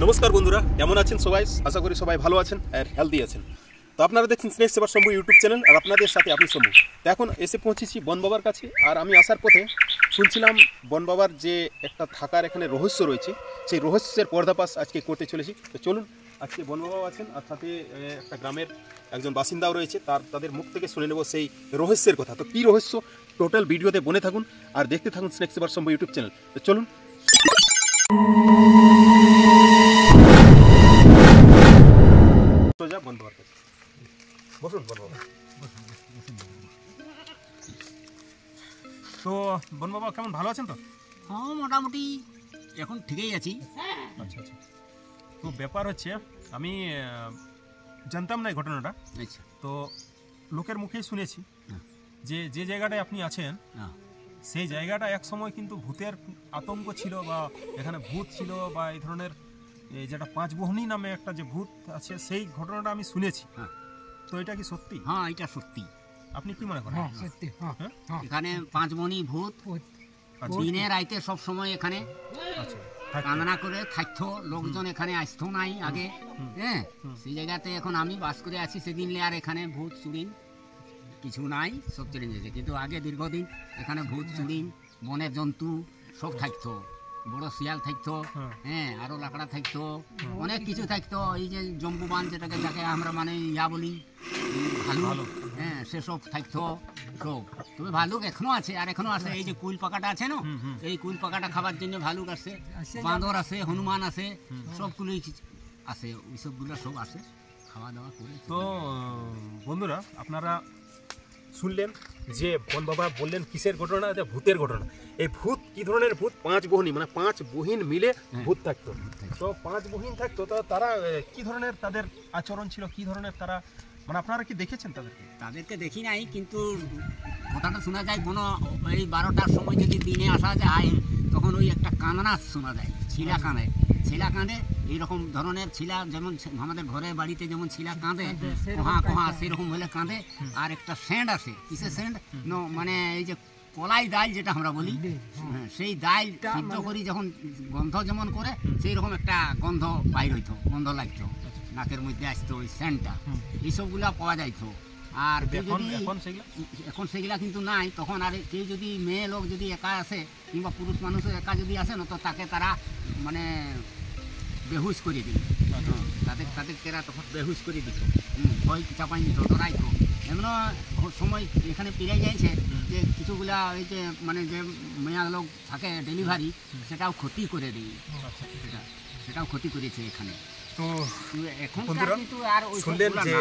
নমস্কার বন্ধুরা, কেমন আছেন সবাই? আশা করি সবাই ভালো আছেন আর হেলদি আছেন। তো আপনারা দেখছেন স্নেক সেভার শম্ভু ইউটিউব চ্যানেল, আর আপনাদের সাথে আমি শম্ভু। তো এখন এসে পৌঁছেছি বন বাবার কাছে। আর আমি আসার পথে শুনছিলাম বন বাবার যে একটা থাকার এখানে রহস্য রয়েছে, সেই রহস্যের পর্দাপাশ আজকে করতে চলেছি। তো চলুন, আজকে বন বাবাও আছেন আর সাথে একটা গ্রামের একজন বাসিন্দাও রয়েছে, তাদের মুখ থেকে শুনে নেব সেই রহস্যের কথা। তো কী রহস্য, টোটাল ভিডিওতে বনে থাকুন আর দেখতে থাকুন স্নেক সেভার শম্ভু ইউটিউব চ্যানেল। তো চলুন। বসুন বন বাবা। তো বন বাবা কেমন, ভালো আছেন তো? হ্যাঁ, মোটামুটি এখন ঠিকই আছি। আচ্ছা আচ্ছা। তো ব্যাপার হচ্ছে, আমি জানতাম না এই ঘটনাটা। আচ্ছা। তো লোকের মুখেই শুনেছি যে যে জায়গাটায় আপনি আছেন সেই জায়গাটা এক সময় কিন্তু ভূতের আতঙ্ক ছিল, বা এখানে ভূত ছিল, বা এই ধরনের এই যেটা পাঁচবহনী নামে একটা যে ভূত আছে, সেই ঘটনাটা আমি শুনেছি। তো এটা কি সত্যি? হ্যাঁ, এটা সত্যি। আপনি কি মনে করেন? সত্যি। এখানে পাঁচমণি ভূত দিনে রাইতে সব সময় এখানে কান্না করে থাকতো, লোকজন এখানে আসতো নাই আগে। হ্যাঁ, সেই জায়গাতে এখন আমি বাস করে আছি। সেদিন আর এখানে ভূত চুড়িন কিছু নাই, সব চলে গেছে। কিন্তু আগে দীর্ঘদিন এখানে ভূত চুড়িন, বনের জন্তু সব থাকতো। বড় শিয়াল থাকতো, হ্যাঁ, আরো লাকড়া থাকতো, অনেক কিছু থাকতো। এই যে জম্বুবান যাকে আমরা মানে বলি ভালুক, হ্যাঁ, সেসব থাকতো সব। তবে ভালুক এখনো আছে, আর এখনো আছে। এই যে কুইল পাকাটা আছে না, এই কুইল পাকাটা খাবার জন্য ভালুক আছে, বাঁদর আছে, হনুমান আছে, সবগুলোই আছে। ওই সবগুলো সব আছে, খাওয়া দাওয়া করে। তো বন্ধুরা, আপনারা শুনলেন যে বন বাবা বললেন কিসের ঘটনা, যে ভূতের ঘটনা। এই ভূত কি ধরনের ভূত? পাঁচ বহনী, মানে পাঁচ বহিন মিলে ভূত থাকতো। তো পাঁচ বহিন থাকতো, তো তারা কি ধরনের তাদের আচরণ ছিল, কি ধরনের তারা, মানে আপনারা কি দেখেছেন তাদেরকে দেখি নাই, কিন্তু কথাটা শোনা যায় কোনো এই 12টার সময় যদি দিনে আসা যায়, তখন ওই একটা কান্না শোনা যায়, ছিলা কাঁদে। ছিলা কাঁদে এইরকম ধরনের ছিলা, যেমন আমাদের ঘরে বাড়িতে যেমন ছিলা কাঁদে, কোহা কোহা সেরকম হলে কাঁদে। আর একটা সেন্ট আছে, কিসের সেন্ট, মানে এই যে কলাই ডাল যেটা আমরা বলি, সেই ডাল সিদ্ধ করি যখন গন্ধ যেমন করে, সেই রকম একটা গন্ধ বাইর হইতো, গন্ধ লাগতো, নাকের মধ্যে আসতো ওই সেন্টটা। এইসবগুলা পাওয়া যাইতো। আর এখন সেগুলা কিন্তু নাই। তখন আর কেউ যদি মেয়ে লোক যদি একা আসে, কিংবা পুরুষ মানুষও একা যদি আসে না, তো তাকে তারা মানে বেহুশ করে দিত। তাদেরকে তখন বেহুশ করে দিত, ভয় চাপাই দিত, ডরাইতো। এমন সময় এখানে পেরে যাইছে যে কিছুগুলা ওই যে মানে যে মেয়া লোক থাকে ডেলিভারি, সেটাও ক্ষতি করে দিই, সেটাও ক্ষতি করেছে এখানে। তো এখন কিন্তু আর শুনলেন যে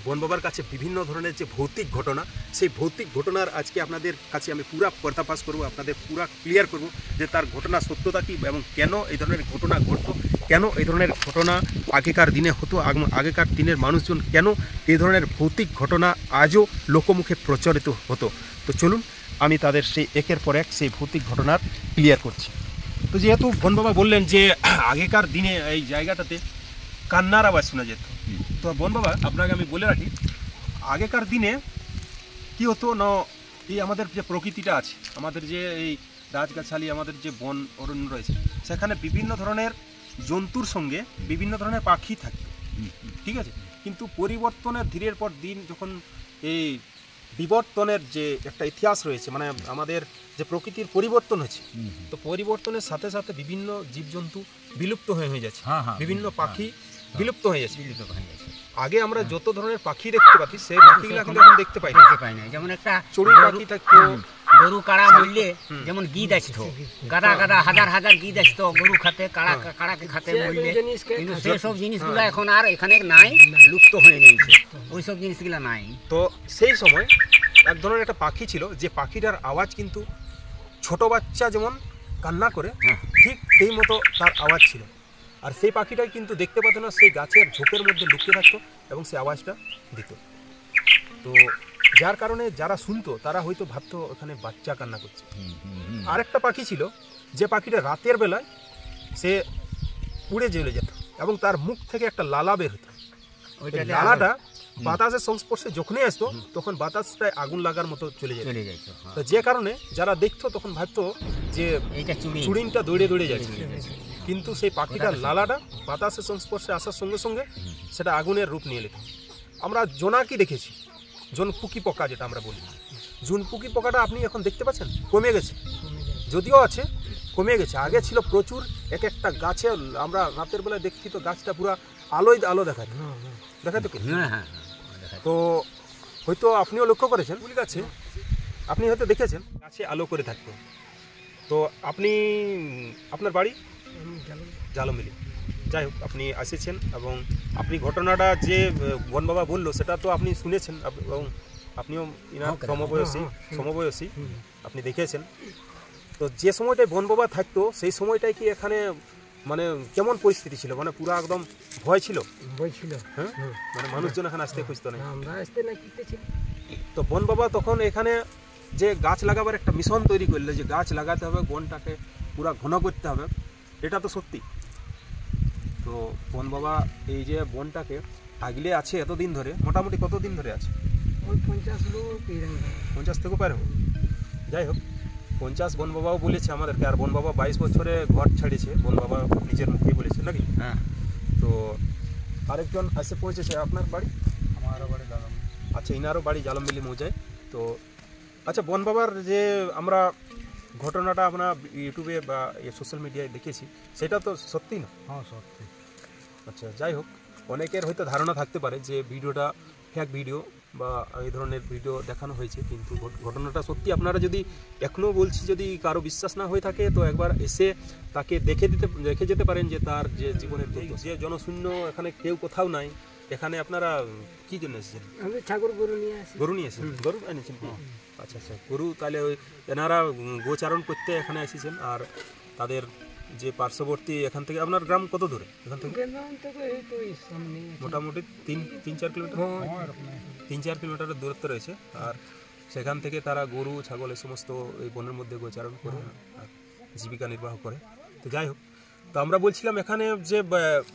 বন বাবার কাছে বিভিন্ন ধরনের যে ভৌতিক ঘটনা, সেই ভৌতিক ঘটনার আজকে আপনাদের কাছে আমি পুরা পর্দাফাশ করব, আপনাদের পুরা ক্লিয়ার করব যে তার ঘটনা সত্যতা কী, এবং কেন এই ধরনের ঘটনা ঘটতো, কেন এই ধরনের ঘটনা আগেকার দিনে হতো, আগেকার দিনের মানুষজন কেন এই ধরনের ভৌতিক ঘটনা আজও লোকমুখে প্রচলিত হতো। তো চলুন, আমি তাদের সেই একের পর এক সেই ভৌতিক ঘটনার ক্লিয়ার করছি। তো যেহেতু বন বাবা বললেন যে আগেকার দিনে এই জায়গাটাতে কান্নার আওয়াজ শোনা যেত, তো বন বাবা আপনাকে আমি বলে রাখি, আগেকার দিনে কি হতো না, এই আমাদের যে প্রকৃতিটা আছে, আমাদের যে এই গাছগাছালি, আমাদের যে বন অরণ্য রয়েছে, সেখানে বিভিন্ন ধরনের জন্তুর সঙ্গে বিভিন্ন ধরনের পাখি থাকে, ঠিক আছে। কিন্তু পরিবর্তনের ধীরের পর দিন যখন এই বিবর্তনের যে একটা ইতিহাস রয়েছে, মানে আমাদের যে প্রকৃতির পরিবর্তন হয়েছে, তো পরিবর্তনের সাথে সাথে বিভিন্ন জীবজন্তু বিলুপ্ত হয়ে যাচ্ছে, বিভিন্ন পাখি বিলুপ্ত হয়ে যাচ্ছে। আগে আমরা যত ধরনের পাখি দেখতে পাচ্ছি, সেই পাখিগুলো কিন্তু এখন দেখতে পাই না। যেমন একটা চড়ুই পাখি থাকতো, গরু কাড়া মরলে যেমন গিদ আসতো, গাদা গাদা হাজার হাজার গিদ আসতো গরু খাতে, কাড়াকে খাতে মরলে। কিন্তু সেসব জিনিসগুলো এখন আর এখানে নাই, লুপ্ত হয়ে গেছে, ওইসব জিনিসগুলো নাই। তো সেই সময় এক ধরনের একটা পাখি ছিল, যে পাখিটার আওয়াজ কিন্তু ছোট বাচ্চা যেমন কান্না করে, ঠিক সেই মতো তার আওয়াজ ছিল। আর সেই পাখিটাই কিন্তু দেখতে পেত না, সেই গাছের ঝোপের মধ্যে লুকিয়ে থাকতো এবং সেই আওয়াজটা দিত। তো যার কারণে যারা শুনতো তারা হয়তো ভাবতো ওখানে বাচ্চা কান্না করছে। আরেকটা পাখি ছিল, যে পাখিটা রাতের বেলায় সে উড়ে জ্বলে যেত এবং তার মুখ থেকে একটা লালা বের হতো। লালাটা বাতাসের সংস্পর্শে যখনই আসতো, তখন বাতাসটায় আগুন লাগার মতো চলে যেত। তো যে কারণে যারা দেখতো তখন ভাবতো যে চুড়িংটা দৌড়ে দৌড়ে যাচ্ছে। কিন্তু সেই পাখিটার লালাটা বাতাসের সংস্পর্শে আসার সঙ্গে সঙ্গে সেটা আগুনের রূপ নিয়ে নিত। আমরা জোনাকি দেখেছি, জোনপুকি পোকা যেটা আমরা বলি, জোনপুকি পোকাটা আপনি এখন দেখতে পাচ্ছেন কমে গেছে, যদিও আছে কমে গেছে। আগে ছিল প্রচুর, এক একটা গাছে আমরা রাতের বেলায় দেখছি তো গাছটা পুরো আলোয় আলো দেখায় দেখাতো কি। তো হয়তো আপনিও লক্ষ্য করেছেন ফুল গাছে, আপনি হয়তো দেখেছেন গাছে আলো করে থাকতো। তো আপনি আপনার বাড়ি জালমিলি, যাই হোক আপনি এসেছেন এবং আপনি ঘটনাটা যে বন বাবা বললো সেটা তো আপনি শুনেছেন এবং আপনিও ইনার সমবয়সী আপনি দেখেছেন। তো যে সময়টায় বন বাবা থাকতো সেই সময়টায় কি এখানে মানে কেমন পরিস্থিতি ছিল? মানে পুরো একদম ভয় ছিল? হ্যাঁ, মানে মানুষজন এখানে আসতে খুঁজতো না। তো বন বাবা তখন এখানে যে গাছ লাগাবার একটা মিশন তৈরি করলে, যে গাছ লাগাতে হবে, বনটাকে পুরো ঘন করতে হবে, এটা তো সত্যি। তো বন বাবা এই যে বনটাকে আগলে আছে এতদিন ধরে, মোটামুটি কতদিন ধরে আছে? 50 থেকে পারে হোক, যাই হোক 50 বন বাবাও বলেছে আমাদেরকে। আর বন বাবা 22 বছরে ঘর ছাড়িয়েছে, বন বাবা নিজের মুখেই বলেছে নাকি? হ্যাঁ। তো আরেকজন এসে পৌঁছেছে। আপনার বাড়ি? আমারও বাড়ি জালম। আচ্ছা, ইনারও বাড়ি জালমবিলি মৌজায়। তো আচ্ছা, বন বাবার যে আমরা ঘটনাটা আমরা ইউটিউবে বা সোশ্যাল মিডিয়ায় দেখেছি, সেটা তো সত্যি না? হ্যাঁ সত্যি। আচ্ছা, যাই হোক, অনেকের হয়তো ধারণা থাকতে পারে যে ভিডিওটা ফেক ভিডিও বা এই ধরনের ভিডিও দেখানো হয়েছে, কিন্তু ঘটনাটা সত্যি। আপনারা যদি এখনও বলছি, যদি কারো বিশ্বাস না হয়ে থাকে তো একবার এসে তাকে দেখে যেতে পারেন যে তার যে জীবনের যে জনশূন্য, এখানে কেউ কোথাও নাই। এখানে আপনারা কি জন্য এসেছেন? গরু নিয়ে এসেছেন? গরু এনেছেন? আচ্ছা আচ্ছা, গরু। তাহলে ওই এনারা গোচারণ করতে এখানে এসেছেন। আর তাদের যে পার্শ্ববর্তী, এখান থেকে আপনার গ্রাম কত দূরে এখান থেকে? মোটামুটি 3-4 কিলোমিটার, 3-4 কিলোমিটারের দূরত্ব রয়েছে। আর সেখান থেকে তারা গরু ছাগল এই সমস্ত এই বনের মধ্যে গোচারণ করে আর জীবিকা নির্বাহ করে। তো যাই হোক, তো আমরা বলছিলাম এখানে যে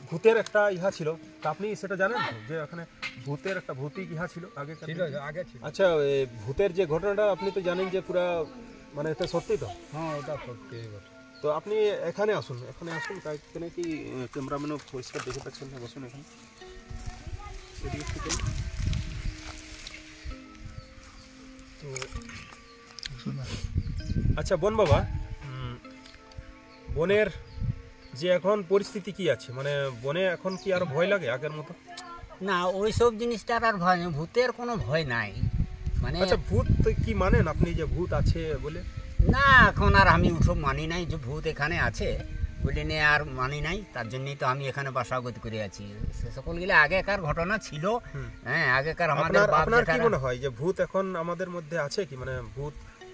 ভূতের একটা ইহা ছিল, তা আপনি সেটা জানেন তো যে এখানে ভূতের একটা ভৌতিক ইহা ছিল আগে? আচ্ছা, ভূতের যে ঘটনাটা আপনি তো জানেন যে পুরা মানে এটা সত্যি তো? হ্যাঁ, ওটা সত্যি। তো আপনি এখানে আসুন, তাই এখানে কি ক্যামেরাম্যানও পরিষ্কার দেখে পাচ্ছেন না? বসুন এখানে। তো আচ্ছা বন বাবা, বনের যে এখন পরিস্থিতি কি আছে? মানে বনে এখন কি আর ভয় লাগে আগের মতো? না, ওই সব জিনিসটার আর ভয় নেই, ভূতের কোনো ভয় নাই। মানে আচ্ছা, ভূত কি মানেন আপনি, যে ভূত আছে বলে? না, এখন আর আমি ওসব মানি নাই, যে ভূত এখানে আছে বলে নিয়ে আর মানি নাই। তার জন্যই তো আমি এখানে বাসাগত করে আছি। সে সকলগুলো আগেকার ঘটনা ছিল। হ্যাঁ, আগেকার আমাদের বাপ আপনার কি জেঠারা। মনে হয় যে ভূত এখন আমাদের মধ্যে আছে কি? মানে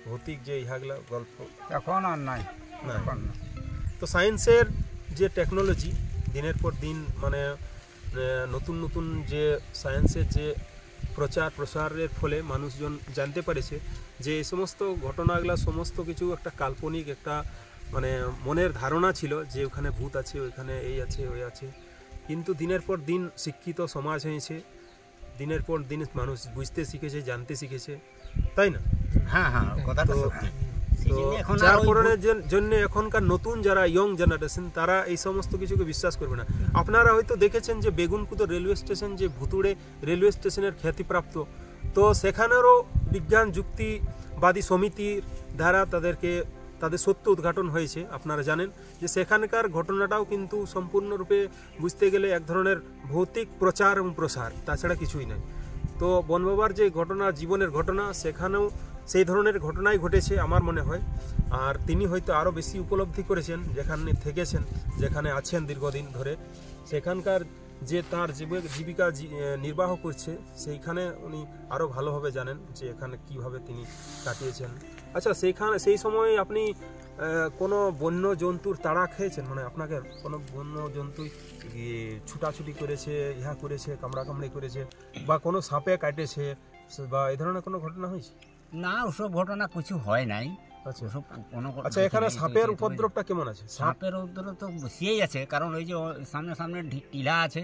ভৌতিক যে ইহাগুলা গল্প এখন আর নাই। না। তো সায়েন্সের যে টেকনোলজি দিনের পর দিন, মানে নতুন নতুন যে সায়েন্সের যে প্রচার প্রসারের ফলে মানুষজন জানতে পেরেছে যে এই সমস্ত ঘটনাগুলা সমস্ত কিছু একটা কাল্পনিক, একটা মানে মনের ধারণা ছিল যে ওখানে ভূত আছে, ওইখানে এই আছে ওই আছে। কিন্তু দিনের পর দিন শিক্ষিত সমাজ হয়েছে, দিনের পর দিন মানুষ বুঝতে শিখেছে, জানতে শিখেছে, তাই না? হ্যাঁ হ্যাঁ, কথাটা সত্যি। তো যার কারণের জন্য এখনকার নতুন যারা ইয়ং জেনারেশন, তারা এই সমস্ত কিছুকে বিশ্বাস করবে না। আপনারা হয়তো দেখেছেন যে বেগুনকুতো রেলওয়ে স্টেশন, যে ভুতুড়ে রেলওয়ে স্টেশনের খ্যাতিপ্রাপ্ত, তো সেখানেরও বিজ্ঞান যুক্তিবাদী সমিতির দ্বারা তাদের সত্য উদ্ঘাটন হয়েছে। আপনারা জানেন যে সেখানকার ঘটনাটাও কিন্তু সম্পূর্ণরূপে বুঝতে গেলে এক ধরনের ভৌতিক প্রচার এবং প্রসার, তাছাড়া কিছুই নয়। তো বনবাবার যে ঘটনা, জীবনের ঘটনা, সেখানেও সেই ধরনের ঘটনাই ঘটেছে আমার মনে হয়। আর তিনি হয়তো আরও বেশি উপলব্ধি করেছেন, যেখানে থেকেছেন, যেখানে আছেন দীর্ঘদিন ধরে, সেখানকার যে তার জীবিকা নির্বাহ করছে, সেইখানে উনি আরও ভালোভাবে জানেন যে এখানে কিভাবে তিনি কাটিয়েছেন। আচ্ছা, সেই সময় আপনি কোনো বন্য জন্তুর তাড়া খেয়েছেন? মানে আপনাকে কোনো বন্য জন্তু ছুটাছুটি করেছে, ইহা করেছে, কামড়াকামড়ি করেছে, বা কোনো সাপে কাটেছে, বা এই ধরনের কোনো ঘটনা হয়েছে? না, ওসব ঘটনা কিছু হয় নাই। আচ্ছা, এখানে সাপের উপদ্রবটা কেমন আছে? সাপের উপদ্রব তো বেশিই আছে, কারণ ওই যে সামনে সামনে টিলা আছে,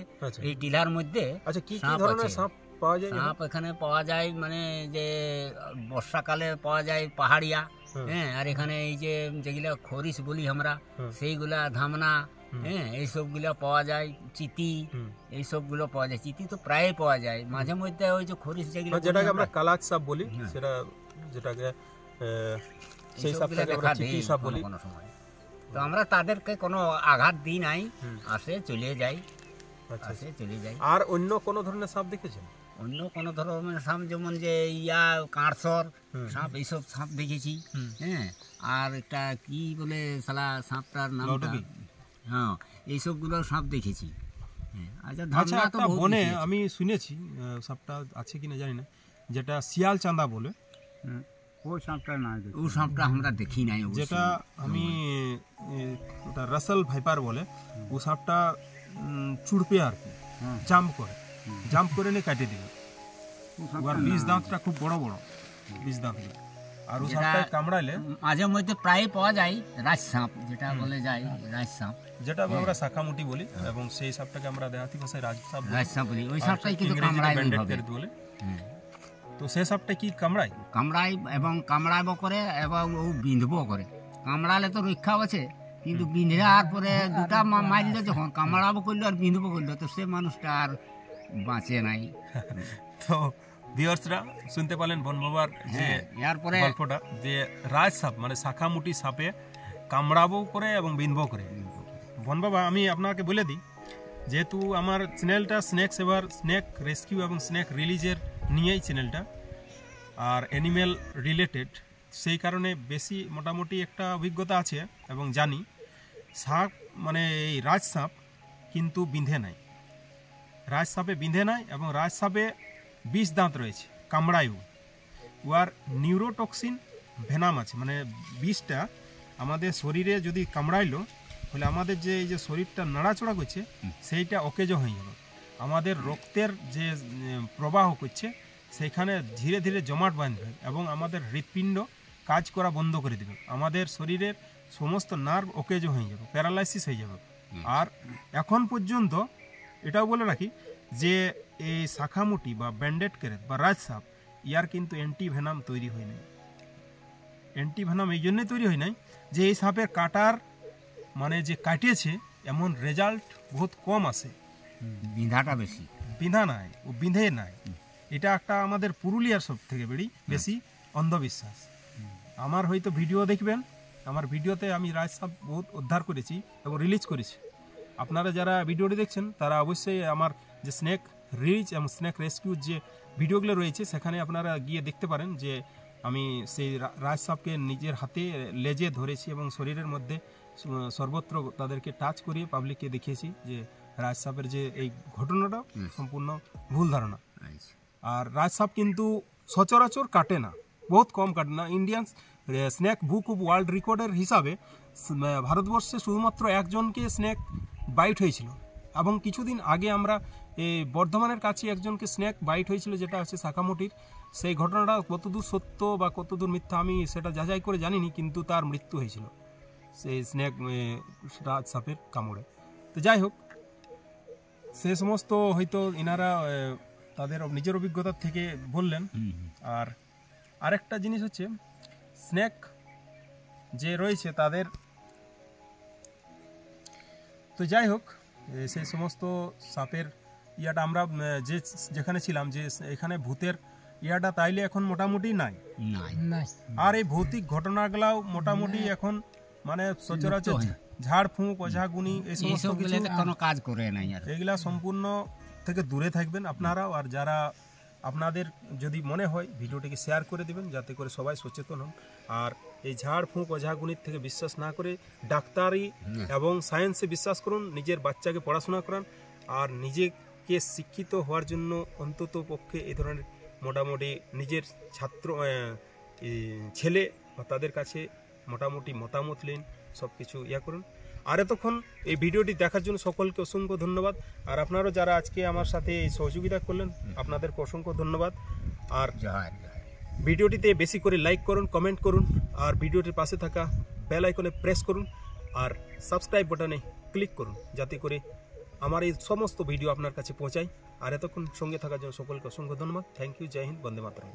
এই টিলার মধ্যে। আচ্ছা, কি কি ধরনের সাপ পাওয়া যায়? সাপ এখানে পাওয়া যায়, মানে যে বর্ষাকালে পাওয়া যায় পাহাড়িয়া, হ্যাঁ, আর এখানে এই যে যেগুলা খরিস বলি আমরা, সেইগুলা ধামনা, হ্যাঁ এইসবগুলো পাওয়া যায়, চিতি এইসবগুলো পাওয়া যায়। চিতি তো প্রায় পাওয়া যায়, মাঝে মধ্যে ওই যে খরিস যেগুলো যেটাকে আমরা কালাচ সাপ বলি, সেটা যেটাকে সেই সাপটাকে আমরা চিতি সাপ বলি। কোনো সময় তো আমরা তাদেরকে কোনো আঘাত দিই নাই, আসে চলে যাই, আসে চলে যাই। আর অন্য কোন ধরনের সাপ দেখেছেন? অন্য কোনো ধরনের সাপ যেমন যে কাঁড়সর সাপ, এইসব সাপ দেখেছি। হ্যাঁ, আর একটা কি বলে শালা সাপটার নামটা, হ্যাঁ এইসবগুলো সাপ দেখেছি। আচ্ছা, একটা বনে আমি শুনেছি, সাপটা আছে কিনা জানি না, যেটা শিয়াল চাঁদা বলে, ওই সাপটা না, ওই সাপটা আমরা দেখি নাই। যেটা আমি ওটা রাসেল ভাইপার বলে, ও সাপটা চুড়পে আর কি জাম্প করে নিয়ে কাটিয়ে দিল। আর বিষ দাঁতটা খুব বড় বড় বিষ দাঁত, আর ও সাপটা কামড়াইলে মাঝে মধ্যে প্রায় পাওয়া যায় রাজ সাপ, যেটা বলে যায় রাজ সাপ, যেটা আমরা শাখামুটি বলি, এবং সেই সাপটাকে আমরা দেহাতি ভাষায় রাজ সাপ বলি। ওই সাপটাই কিন্তু কামড়ায় বলে। তো সেই সাপটা কি কামড়ায়? কামড়ায়, এবং কামড়াইব করে, এবং ও বিঁধবো করে। কামড়ালে তো রক্ষা আছে, কিন্তু বিঁধার পরে দুটা মারলে যখন কামড়াবো করলো আর বিঁধবো করলো, তো সে মানুষটা আর বাঁচে নাই। তো ভিউয়ার্সরা শুনতে পেলেন বন বাবার যে এরপরে গল্পটা, যে রাজ সাপ মানে শাখামুটি সাপে কামড়াবো করে এবং বিঁধবো করে। বন বাবা, আমি আপনাকে বলে দিই, যেহেতু আমার চ্যানেলটা স্নেক সেভার, স্নেক রেস্কিউ এবং স্নেক রিলিজের নিয়েই চ্যানেলটা, আর অ্যানিমেল রিলেটেড, সেই কারণে বেশি মোটামুটি একটা অভিজ্ঞতা আছে এবং জানি সাপ মানে এই রাজ সাপ কিন্তু বিঁধে নাই, রাজ সাপে বিঁধে নাই, এবং রাজ সাপে বিষ দাঁত রয়েছে, কামড়ায়ও। ওর নিউরোটক্সিন ভেনাম আছে, মানে বিষটা আমাদের শরীরে যদি কামড়াইলো, তাহলে আমাদের যে এই যে শরীরটা নাড়াচড়া করছে সেইটা অকেজ হয়ে যাবে। আমাদের রক্তের যে প্রবাহ করছে সেখানে ধীরে ধীরে জমাট বাঁধবে, এবং আমাদের হৃৎপিণ্ড কাজ করা বন্ধ করে দেবে। আমাদের শরীরের সমস্ত নার্ভ অকেজ হয়ে যাবে, প্যারালাইসিস হয়ে যাবে। আর এখন পর্যন্ত এটাও বলে রাখি যে এই শাখামুটি বা ব্যান্ডেড কেরেট বা রাজ সাপ, ইয়ার কিন্তু অ্যান্টিভেনাম তৈরি হয় নাই। অ্যান্টিভেনাম এই জন্যই তৈরি হয় নাই যে এই সাপের কাটার মানে যে কাটিয়েছে এমন রেজাল্ট বহুত কম আসে, বিঁধাটা বেশি, বিঁধা নাই, ও বিঁধে নাই। এটা একটা আমাদের পুরুলিয়ার সব থেকে বেশি অন্ধবিশ্বাস। আমার হয়তো ভিডিও দেখবেন, আমার ভিডিওতে আমি রাজ সাপ বহুত উদ্ধার করেছি এবং রিলিজ করেছি। আপনারা যারা ভিডিওটি দেখছেন তারা অবশ্যই আমার যে স্নেক রিলিজ এবং স্নেক রেস্কিউর যে ভিডিওগুলো রয়েছে সেখানে আপনারা গিয়ে দেখতে পারেন যে আমি সেই রাজ সাপকে নিজের হাতে লেজে ধরেছি এবং শরীরের মধ্যে সর্বত্র তাদেরকে টাচ করিয়ে পাবলিককে দেখিয়েছি যে রাজ সাপের যে এই ঘটনাটা সম্পূর্ণ ভুল ধারণা। আর রাজ সাপ কিন্তু সচরাচর কাটে না, বহুত কম কাটে না। Indian snake book of world রেকর্ডের হিসাবে ভারতবর্ষে শুধুমাত্র একজনকে স্নেক বাইট হয়েছিল, এবং কিছুদিন আগে আমরা এই বর্ধমানের কাছে একজনকে স্নেক বাইট হয়েছিল, যেটা হচ্ছে শাখামুটির। সেই ঘটনাটা কতদূর সত্য বা কতদূর মিথ্যা আমি সেটা যাচাই করে জানিনি, কিন্তু তার মৃত্যু হয়েছিল সেই স্নেক রাজ সাপের কামড়ে। তো যাই হোক, সে সমস্ত হয়তো এনারা তাদের নিজের অভিজ্ঞতা থেকে বললেন। আর আরেকটা জিনিস হচ্ছে স্নেক যে রয়েছে তাদের, তো যাই হোক সেই সমস্ত সাপের ইয়াটা আমরা যেখানে ছিলাম যে এখানে ভূতের ইয়াটা তাইলে এখন মোটামুটি নাই। আর এই ভৌতিক ঘটনাগুলাও মোটামুটি এখন মানে সচরাচর ঝাড় ফুঁক ওঝাগুনি এই সমস্ত কিছু কোনো কাজ করে নাই, এগুলা সম্পূর্ণ থেকে দূরে থাকবেন আপনারাও। আর যারা আপনাদের যদি মনে হয় ভিডিওটিকে শেয়ার করে দিবেন যাতে করে সবাই সচেতন হন। আর এই ঝাড় ফুঁক ওঝাগুনির থেকে বিশ্বাস না করে ডাক্তারি এবং সায়েন্সে বিশ্বাস করুন, নিজের বাচ্চাকে পড়াশোনা করান, আর নিজেকে শিক্ষিত হওয়ার জন্য অন্তত পক্ষে এই ধরনের মোটামুটি নিজের ছাত্র ছেলে বা তাদের কাছে মোটামুটি মতামত নিন, সব কিছু ইয়া করুন। আর এতক্ষণ এই ভিডিওটি দেখার জন্য সকলকে অসংখ্য ধন্যবাদ। আর আপনারাও যারা আজকে আমার সাথে সহযোগিতা করলেন আপনাদেরকে অসংখ্য ধন্যবাদ। আর ভিডিওটিতে বেশি করে লাইক করুন, কমেন্ট করুন, আর ভিডিওটির পাশে থাকা বেল আইকনে প্রেস করুন, আর সাবস্ক্রাইব বাটনে ক্লিক করুন যাতে করে আমার এই সমস্ত ভিডিও আপনার কাছে পৌঁছায়। আর এতক্ষণ সঙ্গে থাকার জন্য সকলকে অসংখ্য ধন্যবাদ। থ্যাংক ইউ, জয় হিন্দ, বন্দে মাতরম।